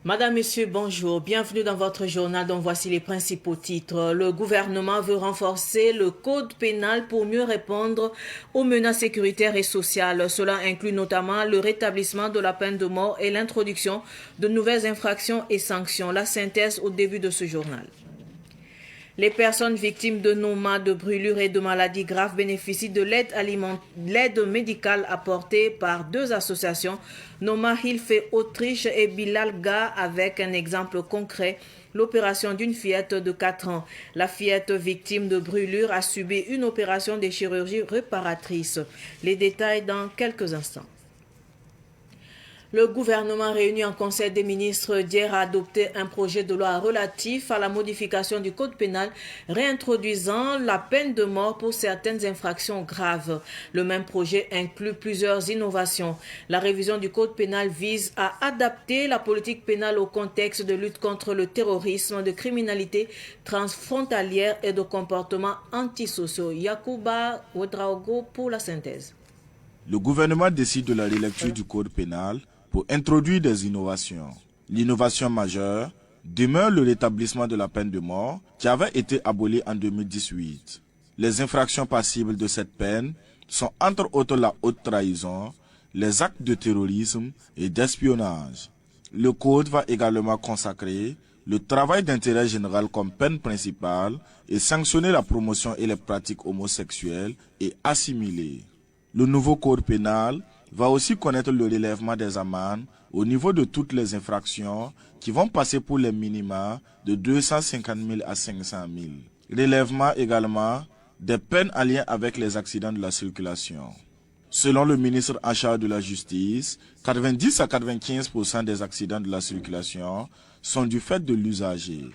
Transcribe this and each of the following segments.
Madame, Monsieur, bonjour. Bienvenue dans votre journal dont voici les principaux titres. Le gouvernement veut renforcer le code pénal pour mieux répondre aux menaces sécuritaires et sociales. Cela inclut notamment le rétablissement de la peine de mort et l'introduction de nouvelles infractions et sanctions. La synthèse au début de ce journal. Les personnes victimes de nomades, de brûlures et de maladies graves bénéficient de l'aide médicale apportée par deux associations, Noma Hilfe Autriche et Bilalga, avec un exemple concret, l'opération d'une fillette de 4 ans. La fillette victime de brûlures a subi une opération de chirurgie réparatrice. Les détails dans quelques instants. Le gouvernement réuni en Conseil des ministres d'hier a adopté un projet de loi relatif à la modification du code pénal réintroduisant la peine de mort pour certaines infractions graves. Le même projet inclut plusieurs innovations. La révision du code pénal vise à adapter la politique pénale au contexte de lutte contre le terrorisme, de criminalité transfrontalière et de comportements antisociaux. Yacouba Ouedraogo pour la synthèse. Le gouvernement décide de la relecture du code pénal pour introduire des innovations. L'innovation majeure demeure le rétablissement de la peine de mort qui avait été abolie en 2018. Les infractions passibles de cette peine sont entre autres la haute trahison, les actes de terrorisme et d'espionnage. Le code va également consacrer le travail d'intérêt général comme peine principale et sanctionner la promotion et les pratiques homosexuelles et assimilées. Le nouveau code pénal va aussi connaître le relèvement des amendes au niveau de toutes les infractions qui vont passer pour les minima de 250 000 à 500 000. Relèvement également des peines en lien avec les accidents de la circulation. Selon le ministre en charge de la Justice, 90 à 95% des accidents de la circulation sont du fait de l'usager.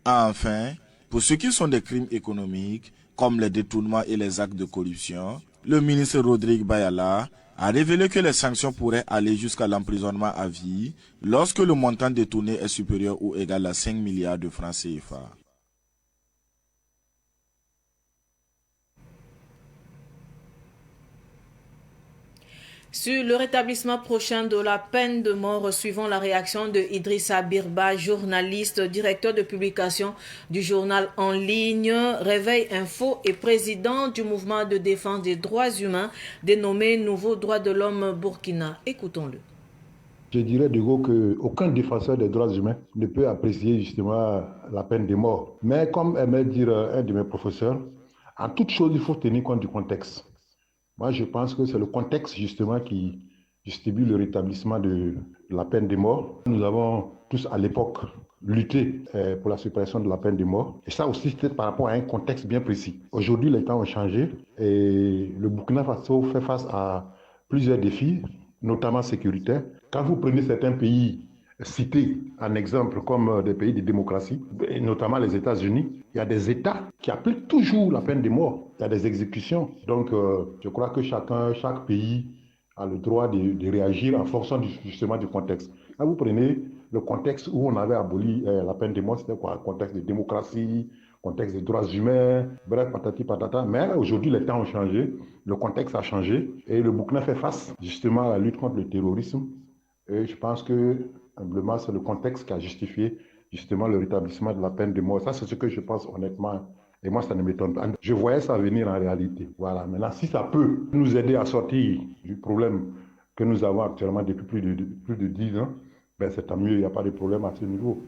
Enfin, pour ceux qui sont des crimes économiques, comme les détournements et les actes de corruption, le ministre Rodrigue Bayala a révélé que les sanctions pourraient aller jusqu'à l'emprisonnement à vie lorsque le montant détourné est supérieur ou égal à 5 milliards de francs CFA. Sur le rétablissement prochain de la peine de mort, suivant la réaction de Idrissa Birba, journaliste, directeur de publication du journal en ligne Réveil Info et président du mouvement de défense des droits humains dénommé Nouveau Droits de l'Homme Burkina. Écoutons-le. Je dirais de gros qu'aucun défenseur des droits humains ne peut apprécier justement la peine de mort. Mais comme aimait dire un de mes professeurs, en toute chose, il faut tenir compte du contexte. Moi, je pense que c'est le contexte justement qui distribue le rétablissement de la peine de mort. Nous avons tous à l'époque lutté pour la suppression de la peine de mort. Et ça aussi, c'était par rapport à un contexte bien précis. Aujourd'hui, les temps ont changé et le Burkina Faso fait face à plusieurs défis, notamment sécuritaires. Quand vous prenez certains pays cités en exemple comme des pays de démocratie, et notamment les États-Unis, il y a des États qui appliquent toujours la peine de mort. Il y a des exécutions. Donc, je crois que chaque pays a le droit de réagir en fonction justement du contexte. Quand vous prenez le contexte où on avait aboli la peine de mort, c'était quoi? Le contexte de démocratie, contexte des droits humains, bref, patati patata. Mais aujourd'hui, les temps ont changé, le contexte a changé et le Burkina fait face justement à la lutte contre le terrorisme. Et je pense que simplement, c'est le contexte qui a justifié justement le rétablissement de la peine de mort. Ça, c'est ce que je pense honnêtement. Et moi, ça ne m'étonne pas. Je voyais ça venir en réalité. Voilà. Maintenant, si ça peut nous aider à sortir du problème que nous avons actuellement depuis plus de 10 ans, ben c'est tant mieux. Il n'y a pas de problème à ce niveau.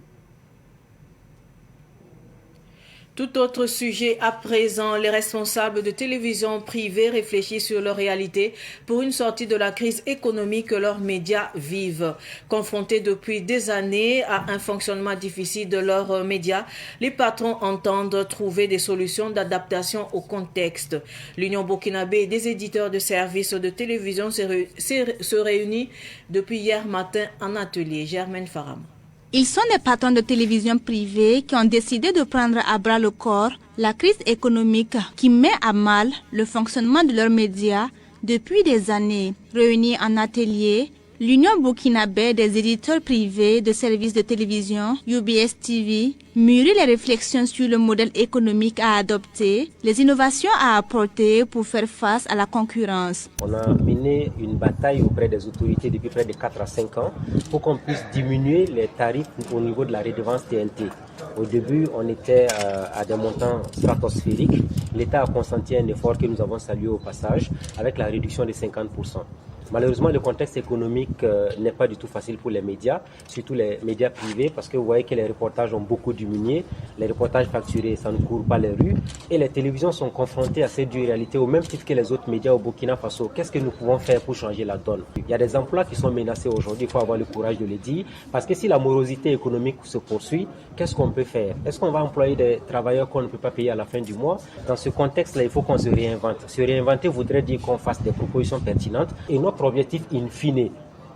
Tout autre sujet à présent, les responsables de télévision privée réfléchissent sur leur réalité pour une sortie de la crise économique que leurs médias vivent. Confrontés depuis des années à un fonctionnement difficile de leurs médias, les patrons entendent trouver des solutions d'adaptation au contexte. L'Union burkinabé des éditeurs de services de télévision se réunit depuis hier matin en atelier. Germaine Faram. Ils sont des patrons de télévision privée qui ont décidé de prendre à bras le corps la crise économique qui met à mal le fonctionnement de leurs médias depuis des années. Réunis en atelier, L'Union burkinabé des éditeurs privés de services de télévision, UBS TV, mûrit les réflexions sur le modèle économique à adopter, les innovations à apporter pour faire face à la concurrence. On a mené une bataille auprès des autorités depuis près de 4 à 5 ans pour qu'on puisse diminuer les tarifs au niveau de la redevance TNT. Au début, on était à des montants stratosphériques. L'État a consenti un effort que nous avons salué au passage avec la réduction de 50%. Malheureusement, le contexte économique n'est pas du tout facile pour les médias, surtout les médias privés, parce que vous voyez que les reportages ont beaucoup diminué. Les reportages facturés, ça ne court pas les rues. Et les télévisions sont confrontées à cette dure réalité au même titre que les autres médias au Burkina Faso. Qu'est-ce que nous pouvons faire pour changer la donne? Il y a des emplois qui sont menacés aujourd'hui, il faut avoir le courage de le dire. Parce que si la morosité économique se poursuit, qu'est-ce qu'on peut faire? Est-ce qu'on va employer des travailleurs qu'on ne peut pas payer à la fin du mois? Dans ce contexte-là, il faut qu'on se réinvente. Se réinventer voudrait dire qu'on fasse des propositions pertinentes. Et notre objectif in fine,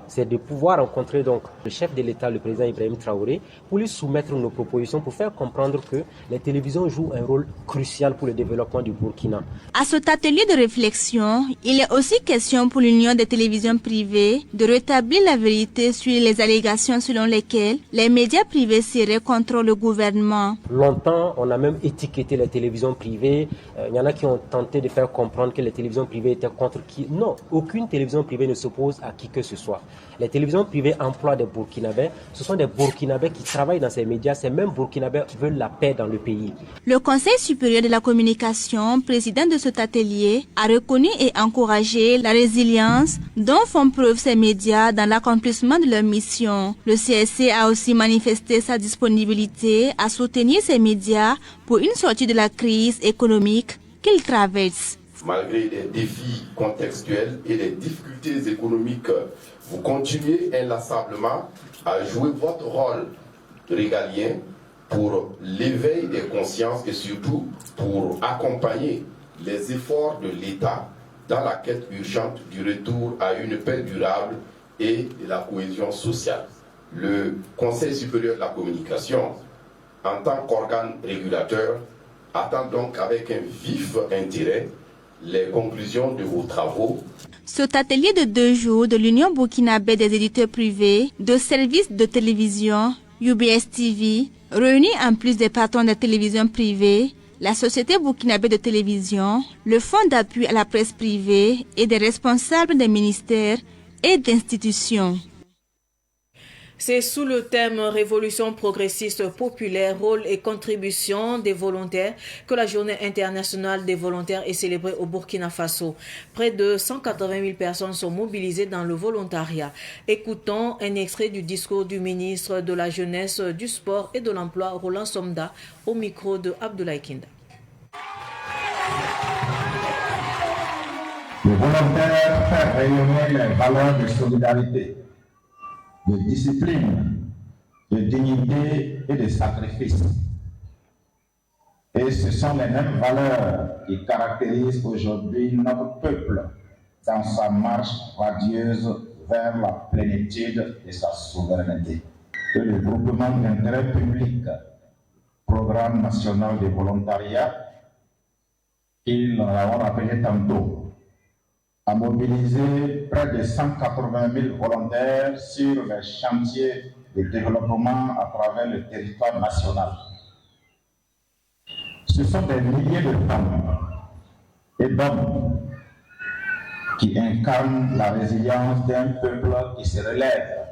c'est de pouvoir rencontrer donc le chef de l'État, le président Ibrahim Traoré, pour lui soumettre nos propositions, pour faire comprendre que les télévisions jouent un rôle crucial pour le développement du Burkina. À cet atelier de réflexion, il est aussi question pour l'Union des télévisions privées de rétablir la vérité sur les allégations selon lesquelles les médias privés seraient contre le gouvernement. Longtemps, on a même étiqueté les télévisions privées. Il y en a qui ont tenté de faire comprendre que les télévisions privées étaient contre qui. Non, aucune télévision privée ne s'oppose à qui que ce soit. Les télévisions privées emploient des Burkinabés. Ce sont des Burkinabés qui travaillent dans ces médias. Ces mêmes Burkinabés veulent la paix dans le pays. Le Conseil supérieur de la communication, président de cet atelier, a reconnu et encouragé la résilience dont font preuve ces médias dans l'accomplissement de leur mission. Le CSC a aussi manifesté sa disponibilité à soutenir ces médias pour une sortie de la crise économique qu'ils traversent. Malgré des défis contextuels et des difficultés économiques, vous continuez inlassablement à jouer votre rôle régalien pour l'éveil des consciences et surtout pour accompagner les efforts de l'État dans la quête urgente du retour à une paix durable et de la cohésion sociale. Le Conseil supérieur de la communication, en tant qu'organe régulateur, attend donc avec un vif intérêt les conclusions de vos travaux. Cet atelier de 2 jours de l'Union burkinabé des éditeurs privés de services de télévision, UBS TV, réunit en plus des patrons de télévision privée, la Société burkinabé de télévision, le Fonds d'appui à la presse privée et des responsables des ministères et d'institutions. C'est sous le thème Révolution progressiste populaire, rôle et contribution des volontaires que la Journée internationale des volontaires est célébrée au Burkina Faso. Près de 180 000 personnes sont mobilisées dans le volontariat. Écoutons un extrait du discours du ministre de la Jeunesse, du Sport et de l'Emploi, Roland Somda, au micro de Abdoulaye Kinda. Le volontaire fait rayonner les valeurs de solidarité, de discipline, de dignité et de sacrifice. Et ce sont les mêmes valeurs qui caractérisent aujourd'hui notre peuple dans sa marche radieuse vers la plénitude de sa souveraineté. Que le groupement d'intérêt public, Programme national de volontariat, ils l'ont rappelé tantôt, a mobilisé près de 180 000 volontaires sur les chantiers de développement à travers le territoire national. Ce sont des milliers de femmes et d'hommes qui incarnent la résilience d'un peuple qui se relève,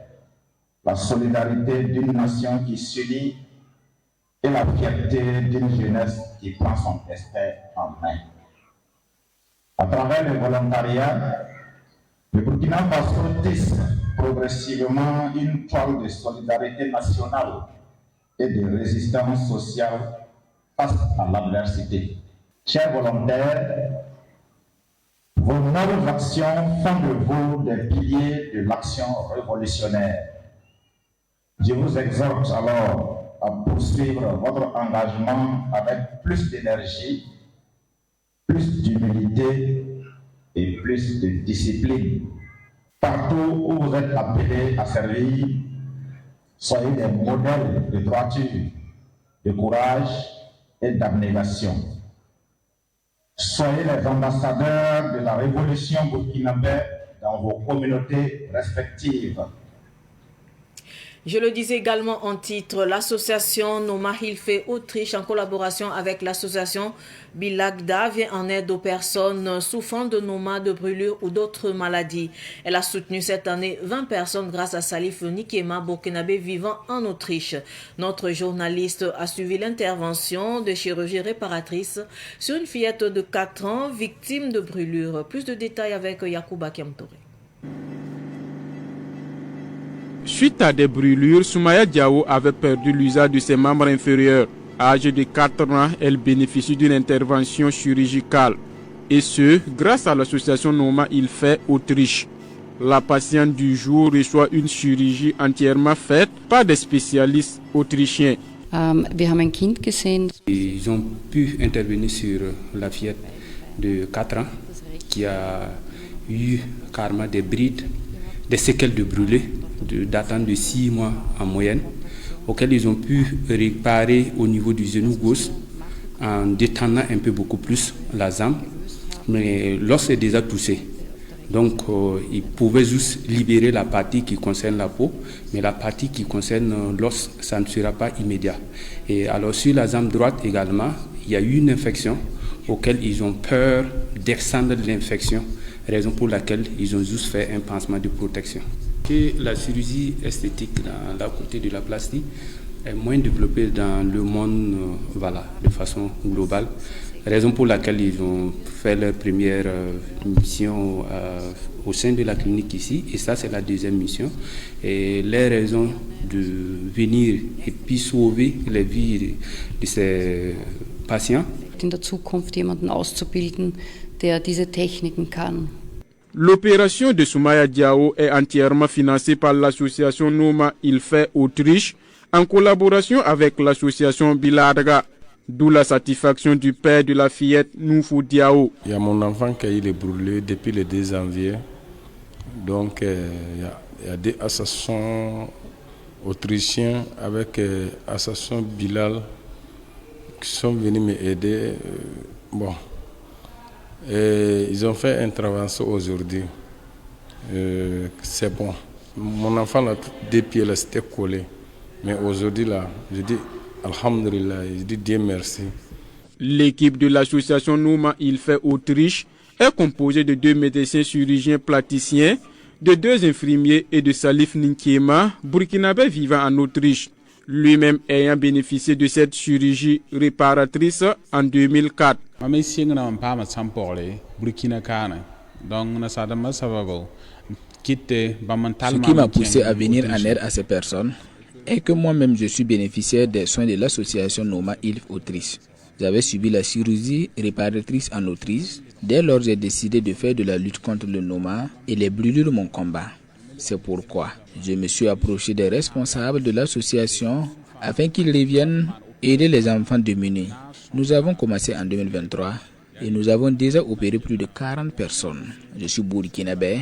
la solidarité d'une nation qui s'unit et la fierté d'une jeunesse qui prend son destin en main. À travers le volontariat, le Burkina Faso tisse progressivement une toile de solidarité nationale et de résistance sociale face à l'adversité. Chers volontaires, vos nobles actions font de vous des piliers de l'action révolutionnaire. Je vous exhorte alors à poursuivre votre engagement avec plus d'énergie, plus d'humilité et plus de discipline. Partout où vous êtes appelés à servir, soyez des modèles de droiture, de courage et d'abnégation. Soyez les ambassadeurs de la révolution burkinabé dans vos communautés respectives. Je le disais également en titre, l'association Noma Hilfe Autriche, en collaboration avec l'association Bilagda, vient en aide aux personnes souffrant de Noma, de brûlures ou d'autres maladies. Elle a soutenu cette année 20 personnes grâce à Salif Nikema, burkinabé vivant en Autriche. Notre journaliste a suivi l'intervention de chirurgie réparatrice sur une fillette de 4 ans victime de brûlures. Plus de détails avec Yacouba Kiamtore. Suite à des brûlures, Soumaya Diao avait perdu l'usage de ses membres inférieurs. Âgée de 4 ans, elle bénéficie d'une intervention chirurgicale. Et ce, grâce à l'association Noma Hilfe Autriche. La patiente du jour reçoit une chirurgie entièrement faite par des spécialistes autrichiens. Ils ont pu intervenir sur la fillette de 4 ans qui a eu carrément des brides, des séquelles de brûlés datant de 6 mois en moyenne, auxquels ils ont pu réparer au niveau du genou gauche en détendant un peu beaucoup plus la jambe, mais l'os est déjà touché. Donc ils pouvaient juste libérer la partie qui concerne la peau, mais la partie qui concerne l'os, ça ne sera pas immédiat. Et alors sur la jambe droite également, il y a eu une infection auquel ils ont peur d'extendre l'infection, raison pour laquelle ils ont juste fait un pansement de protection. Et la chirurgie esthétique, la côté de la plastique, est moins développée dans le monde de façon globale, raison pour laquelle ils ont fait leur première mission au sein de la clinique ici, et ça c'est la deuxième mission. Et les raisons de venir et puis sauver les vies de ces patients. In der Zukunft jemanden auszubilden, der diese Techniken kann. L'opération de Soumaya Diao est entièrement financée par l'association Noma Hilfe Autriche en collaboration avec l'association Biladga, d'où la satisfaction du père de la fillette Noufou Diao. Il y a mon enfant qui a eu les brûlés depuis le 2 janvier. Donc il y a des associations autrichiens avec l'association Bilal qui sont venus m'aider. Et ils ont fait une intervention aujourd'hui. C'est bon. Mon enfant, là, 2 pieds, là, c'était collé. Mais aujourd'hui, là, je dis Alhamdulillah, je dis Dieu merci. L'équipe de l'association Noma Hilfe Autriche est composée de 2 médecins chirurgiens plasticiens, de 2 infirmiers et de Salif Nikema, burkinabé vivant en Autriche, lui-même ayant bénéficié de cette chirurgie réparatrice en 2004. Ce qui m'a poussé à venir en aide à ces personnes est que moi-même je suis bénéficiaire des soins de l'association Noma Hilfe Autriche. J'avais subi la chirurgie réparatrice en Autriche. Dès lors, j'ai décidé de faire de la lutte contre le Noma et les brûlures mon combat. C'est pourquoi je me suis approché des responsables de l'association afin qu'ils reviennent aider les enfants démunis. Nous avons commencé en 2023 et nous avons déjà opéré plus de 40 personnes. Je suis burkinabé,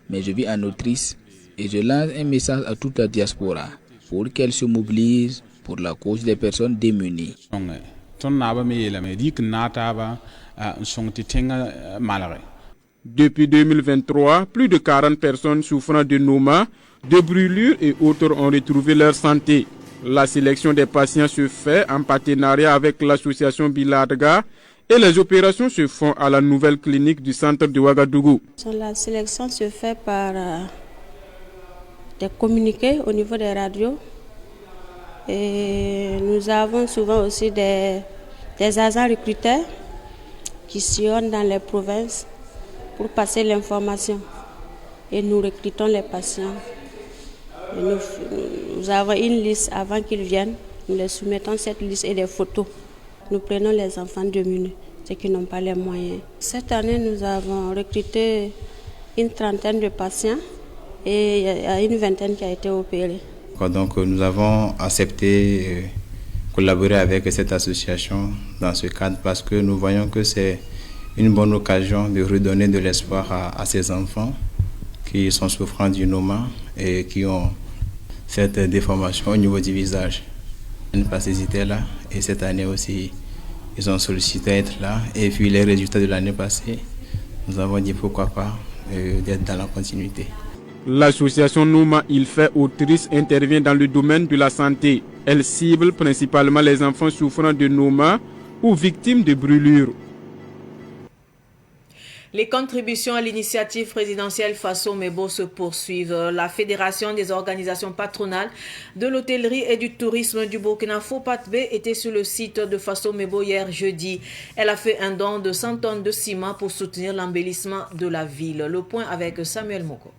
mais je vis en Autriche et je lance un message à toute la diaspora pour qu'elle se mobilise pour la cause des personnes démunies. Depuis 2023, plus de 40 personnes souffrant de Noma, de brûlures et autres ont retrouvé leur santé. La sélection des patients se fait en partenariat avec l'association Biladga et les opérations se font à la nouvelle clinique du centre de Ouagadougou. La sélection se fait par des communiqués au niveau des radios. Et nous avons souvent aussi des agents recruteurs qui sillonnent dans les provinces pour passer l'information. Et nous recrutons les patients. Et nous avons une liste avant qu'ils viennent. Nous les soumettons cette liste et des photos. Nous prenons les enfants démunis, ceux qui n'ont pas les moyens. Cette année, nous avons recruté une 30aine de patients et il y a une 20aine qui a été opérée. Donc nous avons accepté collaborer avec cette association dans ce cadre parce que nous voyons que c'est une bonne occasion de redonner de l'espoir à ces enfants qui sont souffrants du Noma et qui ont cette déformation au niveau du visage. Une plasticité là et cette année aussi ils ont sollicité à être là et puis les résultats de l'année passée, nous avons dit pourquoi pas d'être dans la continuité. L'association Nouma Il Fait Autrice intervient dans le domaine de la santé. Elle cible principalement les enfants souffrant de Nouma ou victimes de brûlures. Les contributions à l'initiative présidentielle Faso Mebo se poursuivent. La Fédération des organisations patronales de l'hôtellerie et du tourisme du Burkina FOPATB était sur le site de Faso Mebo hier jeudi. Elle a fait un don de 100 tonnes de ciment pour soutenir l'embellissement de la ville. Le point avec Samuel Moko.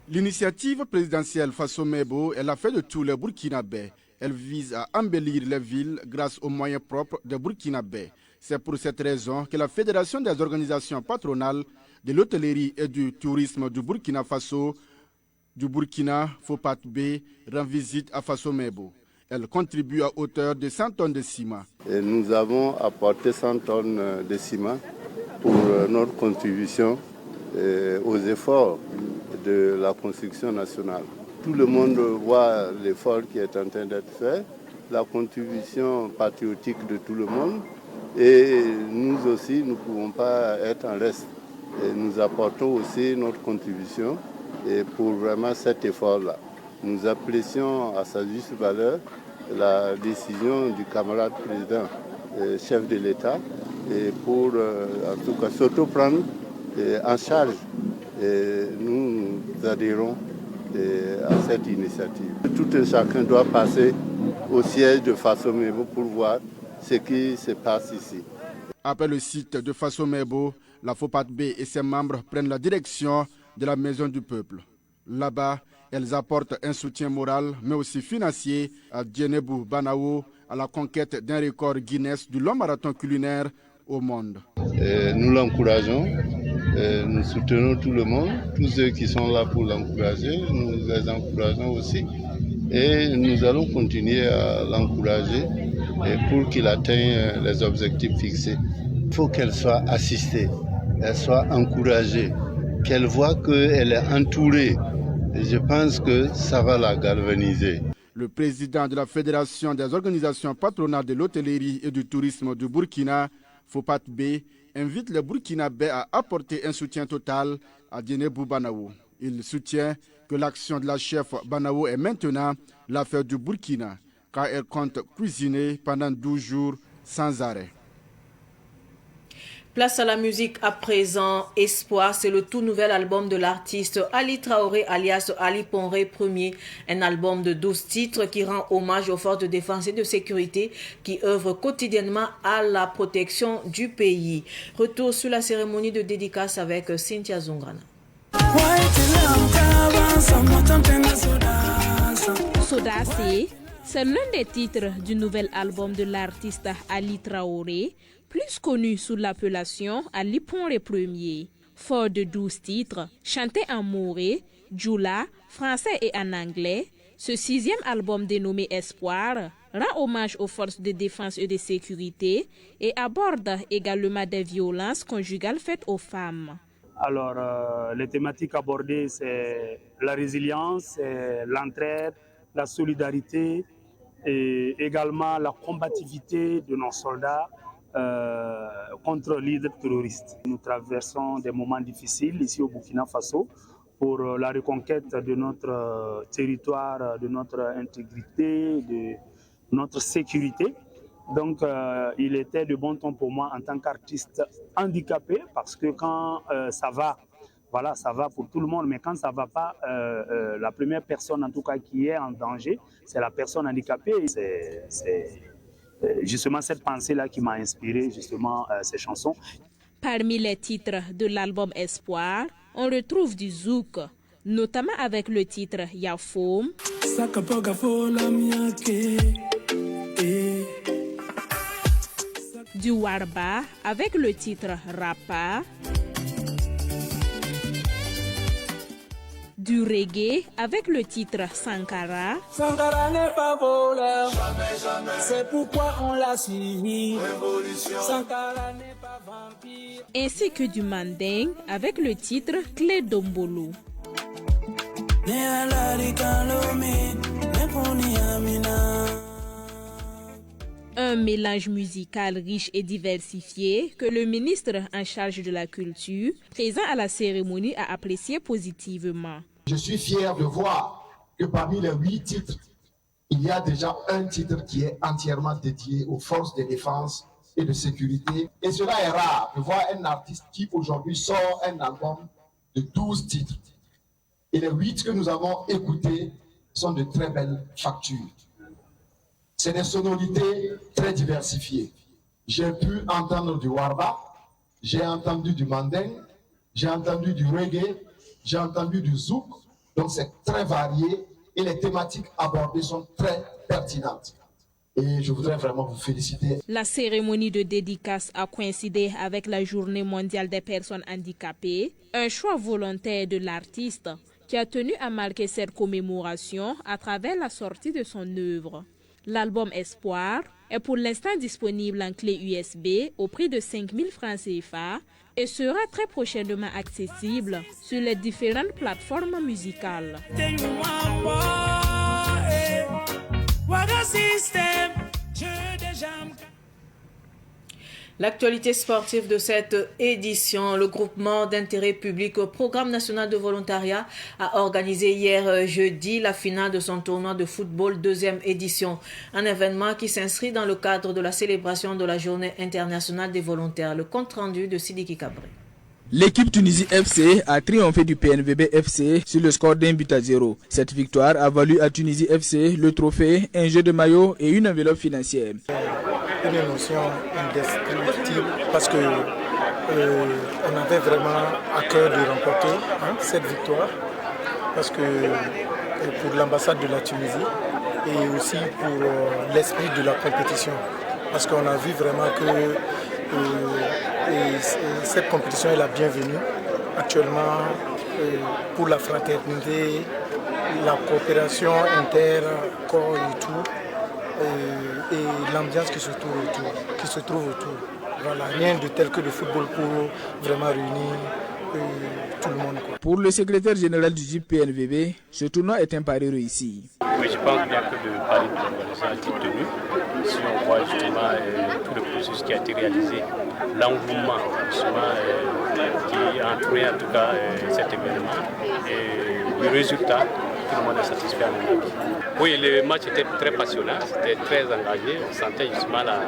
L'initiative présidentielle Faso Mebo est la fête de tous les Burkinabés. Elle vise à embellir les villes grâce aux moyens propres des Burkinabés. C'est pour cette raison que la Fédération des organisations patronales de l'hôtellerie et du tourisme du Burkina Faso, du Burkina FOPATB, rend visite à Faso Mebo. Elle contribue à hauteur de 100 tonnes de ciment. Et nous avons apporté 100 tonnes de ciment pour notre contribution aux efforts de la construction nationale. Tout le monde voit l'effort qui est en train d'être fait, la contribution patriotique de tout le monde. Et nous aussi, nous ne pouvons pas être en reste. Et nous apportons aussi notre contribution et pour vraiment cet effort-là. Nous apprécions à sa juste valeur la décision du camarade président, chef de l'État, et pour en tout cas s'auto-prendre en charge. Et nous adhérons à cette initiative. Tout un chacun doit passer au siège de Faso Mebo pour voir ce qui se passe ici. Après le site de Faso Mebo, la FOPATB et ses membres prennent la direction de la Maison du Peuple. Là-bas, elles apportent un soutien moral, mais aussi financier à Djenebou Banao à la conquête d'un record Guinness du long marathon culinaire au monde. Nous l'encourageons, nous soutenons tout le monde, tous ceux qui sont là pour l'encourager, nous les encourageons aussi. Et nous allons continuer à l'encourager pour qu'il atteigne les objectifs fixés. Il faut qu'elle soit assistée, elle soit encouragée, qu'elle voit qu'elle est entourée. Et je pense que ça va la galvaniser. Le président de la Fédération des organisations patronales de l'hôtellerie et du tourisme du Burkina, FOPATB, invite les Burkinabés à apporter un soutien total à Djenebou Banao. Il soutient que l'action de la chef Banao est maintenant l'affaire du Burkina, car elle compte cuisiner pendant 12 jours sans arrêt. Place à la musique à présent. Espoir, c'est le tout nouvel album de l'artiste Ali Traoré alias Ali Ponré Ier. Un album de 12 titres qui rend hommage aux forces de défense et de sécurité qui œuvrent quotidiennement à la protection du pays. Retour sur la cérémonie de dédicace avec Cynthia Zungrana. Sodacé, c'est l'un des titres du nouvel album de l'artiste Ali Traoré, plus connu sous l'appellation Ali Ponré Ier. Fort de 12 titres, chantés en moré, djoula, français et en anglais, ce 6e album dénommé Espoir rend hommage aux forces de défense et de sécurité et aborde également des violences conjugales faites aux femmes. Alors, les thématiques abordées, c'est la résilience, l'entraide, la solidarité et également la combativité de nos soldats contre l'hydre terroriste. Nous traversons des moments difficiles ici au Burkina Faso pour la reconquête de notre territoire, de notre intégrité, de notre sécurité. Donc, il était de bon ton pour moi en tant qu'artiste handicapé, parce que quand ça va, voilà, ça va pour tout le monde, mais quand ça ne va pas, la première personne en tout cas qui est en danger, c'est la personne handicapée. C'est justement cette pensée-là qui m'a inspiré justement ces chansons. Parmi les titres de l'album Espoir, on retrouve du zouk, notamment avec le titre Yafoum, du warba avec le titre Rapa, du reggae avec le titre Sankara. Sankara n'est pas voleur, c'est pourquoi on l'a suivi. Sankara n'est pas vampire. Ainsi que du manding avec le titre Clé d'Ombolo. Un mélange musical riche et diversifié que le ministre en charge de la culture, présent à la cérémonie, a apprécié positivement. Je suis fier de voir que parmi les 8 titres, il y a déjà un titre qui est entièrement dédié aux forces de défense et de sécurité. Et cela est rare de voir un artiste qui aujourd'hui sort un album de 12 titres. Et les 8 que nous avons écoutés sont de très belles factures. C'est des sonorités très diversifiées. J'ai pu entendre du warba, j'ai entendu du manding, j'ai entendu du reggae, j'ai entendu du zouk. Donc c'est très varié et les thématiques abordées sont très pertinentes. Et je voudrais vraiment vous féliciter. La cérémonie de dédicace a coïncidé avec la Journée mondiale des personnes handicapées, un choix volontaire de l'artiste qui a tenu à marquer cette commémoration à travers la sortie de son œuvre. L'album Espoir est pour l'instant disponible en clé USB au prix de 5 000 francs CFA et sera très prochainement accessible sur les différentes plateformes musicales. L'actualité sportive de cette édition, le groupement d'intérêt public Programme national de volontariat a organisé hier jeudi la finale de son tournoi de football 2e édition. Un événement qui s'inscrit dans le cadre de la célébration de la Journée internationale des volontaires. Le compte rendu de Sidiki Kabré. L'équipe Tunisie FC a triomphé du PNVB FC sur le score d'1-0. Cette victoire a valu à Tunisie FC le trophée, un jeu de maillot et une enveloppe financière. Une émotion indescriptible parce que on avait vraiment à cœur de remporter cette victoire, parce que pour l'ambassade de la Tunisie et aussi pour l'esprit de la compétition, parce qu'on a vu vraiment que cette compétition est la bienvenue actuellement pour la fraternité, la coopération inter-corps et tout. Et l'ambiance qui se trouve autour. Voilà, rien de tel que le football pour vraiment réunir tout le monde. Pour le secrétaire général du GIP PNVB, ce tournoi est un pari réussi. Oui, je pense bien que le pari de l'organisation a été tenu. Si on voit justement tout le processus qui a été réalisé, l'engouement qui a entouré en tout cas cet événement, et le résultat, tout le monde est satisfait. Oui, le match était très passionnant, c'était très engagé. On sentait justement la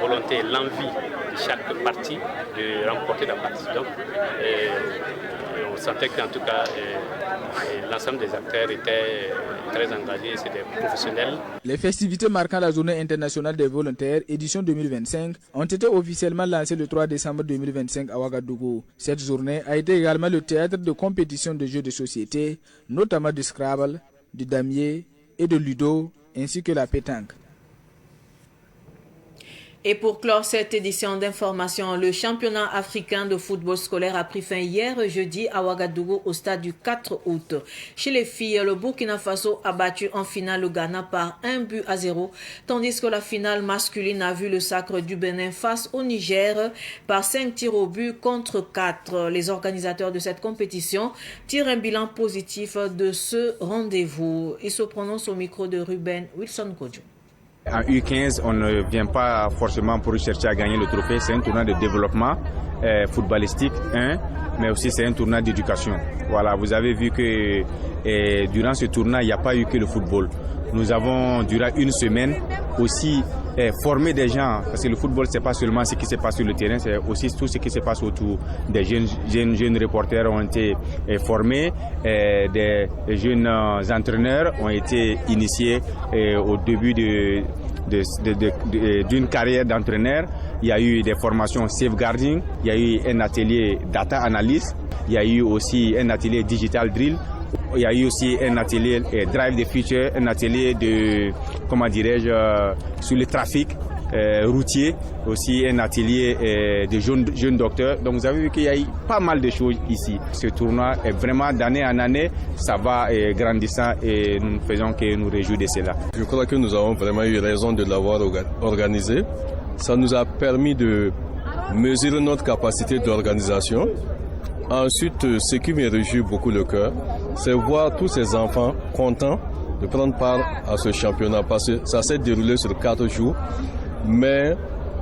volonté, l'envie de chaque partie de remporter la partie. Donc, on sentait qu'en tout cas, l'ensemble des acteurs étaient très engagés, c'est des professionnels. Les festivités marquant la Journée internationale des volontaires, édition 2025, ont été officiellement lancées le 3 décembre 2025 à Ouagadougou. Cette journée a été également le théâtre de compétitions de jeux de société, notamment du Scrabble, du damier et de Ludo, ainsi que la pétanque. Et pour clore cette édition d'information, le championnat africain de football scolaire a pris fin hier jeudi à Ouagadougou au stade du 4 août. Chez les filles, le Burkina Faso a battu en finale le Ghana par 1-0, tandis que la finale masculine a vu le sacre du Bénin face au Niger par 5 tirs au but contre 4. Les organisateurs de cette compétition tirent un bilan positif de ce rendez-vous. Ils se prononcent au micro de Ruben Wilson Kodjo. En U15, on ne vient pas forcément pour chercher à gagner le trophée. C'est un tournoi de développement footballistique, mais aussi c'est un tournoi d'éducation. Voilà, vous avez vu que durant ce tournoi, il n'y a pas eu que le football. Nous avons, durant une semaine, aussi formé des gens, parce que le football, c'est pas seulement ce qui se passe sur le terrain, c'est aussi tout ce qui se passe autour. Des jeunes reporters ont été formés, des jeunes entraîneurs ont été initiés au début d'une carrière d'entraîneur. Il y a eu des formations safeguarding, il y a eu un atelier data analyst, il y a eu aussi un atelier digital drill. Il y a eu aussi un atelier Drive the Future, un atelier de, comment dirais-je, sur le trafic routier, aussi un atelier de jeunes docteurs. Donc vous avez vu qu'il y a eu pas mal de choses ici. Ce tournoi est vraiment d'année en année, ça va grandissant et nous ne faisons que nous réjouir de cela. Je crois que nous avons vraiment eu raison de l'avoir organisé. Ça nous a permis de mesurer notre capacité d'organisation. Ensuite, ce qui me réjouit beaucoup le cœur, c'est voir tous ces enfants contents de prendre part à ce championnat parce que ça s'est déroulé sur 4 jours Mais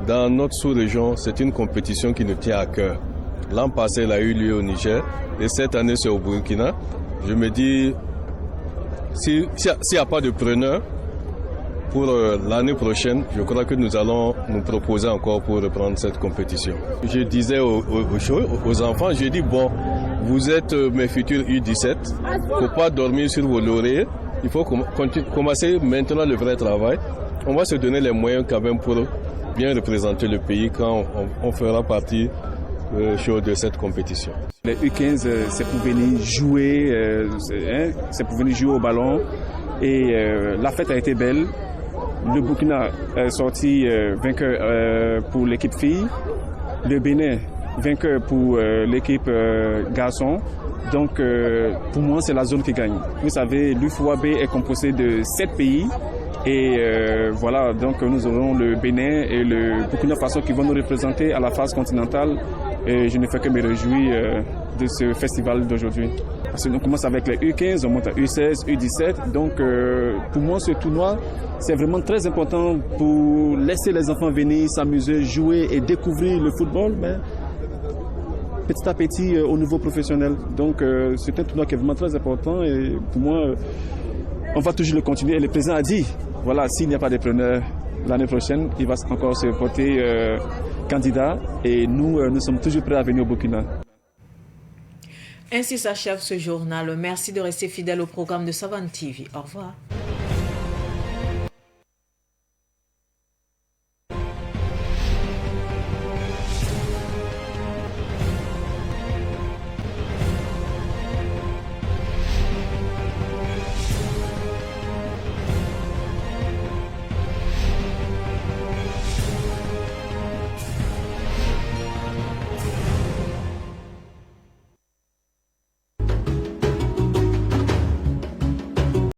dans notre sous-région, c'est une compétition qui nous tient à cœur. L'an passé, elle a eu lieu au Niger et cette année, c'est au Burkina. Je me dis, s'il n'y a pas de preneur pour l'année prochaine, je crois que nous allons nous proposer encore pour reprendre cette compétition. Je disais aux enfants, j'ai dit, bon, vous êtes mes futurs U17, il ne faut pas dormir sur vos lauriers, il faut commencer maintenant le vrai travail. On va se donner les moyens quand même pour bien représenter le pays quand on fera partie de cette compétition. Les U15, c'est pour venir jouer, c'est pour venir jouer au ballon et la fête a été belle. Le Burkina est sorti vainqueur pour l'équipe fille, le Bénin vainqueur pour l'équipe garçon. Donc pour moi c'est la zone qui gagne. Vous savez, l'UFOAB est composé de 7 pays. Et voilà, donc nous aurons le Bénin et le Burkina Faso qui vont nous représenter à la phase continentale. Et je ne fais que me réjouir de ce festival d'aujourd'hui. Parce qu'on commence avec les U15, on monte à U16, U17. Donc pour moi, ce tournoi, c'est vraiment très important pour laisser les enfants venir s'amuser, jouer et découvrir le football, mais petit à petit au niveau professionnel. Donc c'est un tournoi qui est vraiment très important et pour moi, on va toujours le continuer. Et le président a dit, voilà, s'il n'y a pas de preneur l'année prochaine, il va encore se porter candidat et nous sommes toujours prêts à venir au Burkina. Ainsi s'achève ce journal. Merci de rester fidèle au programme de Savane TV. Au revoir.